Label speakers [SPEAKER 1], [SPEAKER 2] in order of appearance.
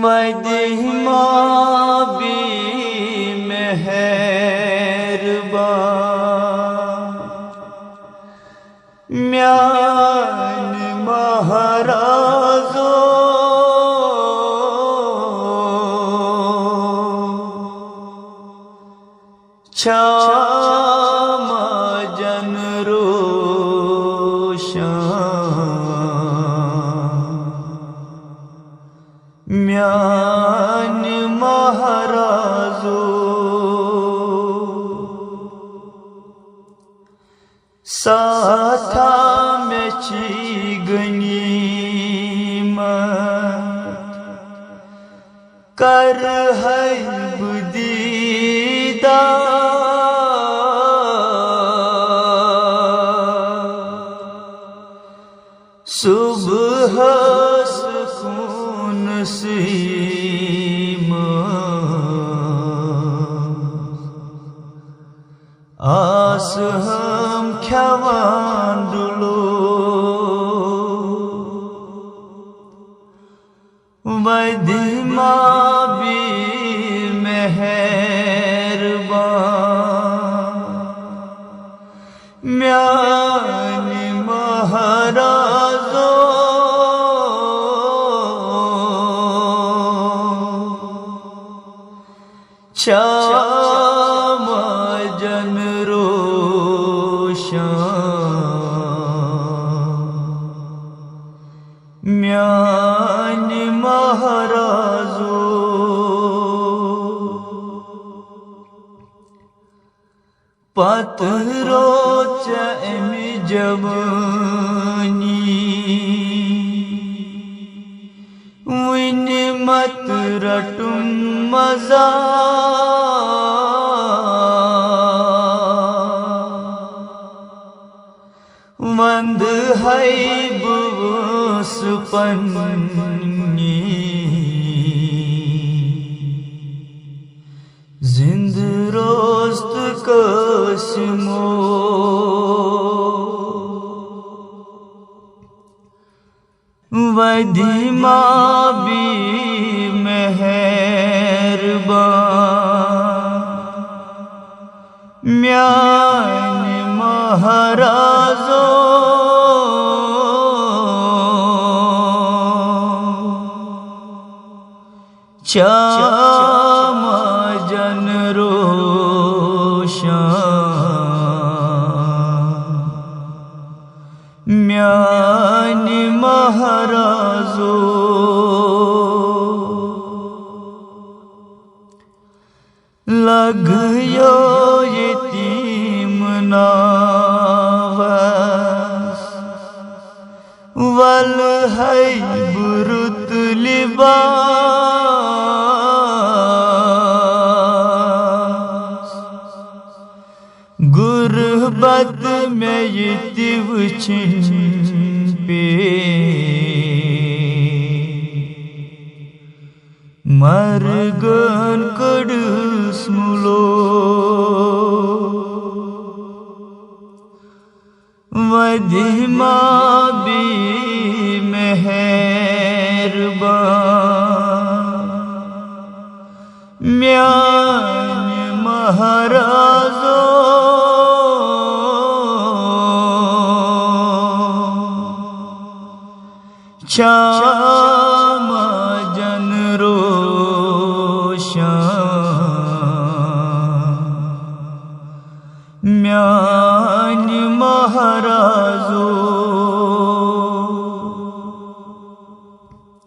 [SPEAKER 1] वदिमा भी मेहरबान म्यान महाराजो छाम जन रोशन म्यान महाराजो साथा में ची गनीमत कर है बुदीदा सुबह सुकून सीम आस हम ख्यावान दुलो वदिमा भी मेहरबान म्यान महाराजो छाम जन रोशन म्यान महाराजो पत्रो चम जवानी विन मत रटुम मजा वंद है बुस पन्नी जिंद रोस्त कसमो वदिमा भी मेहरबान म्यान महाराजो छाम जन रोशन म्यान महाराजो लगयो यतीम नावस वल है बुरुत लिबास गुरबत में यतीव पे मरगन कड़स मुलो वदिमा भी मेहरबान म्यान महाराजो छाम जन रोशन म्यान महाराजो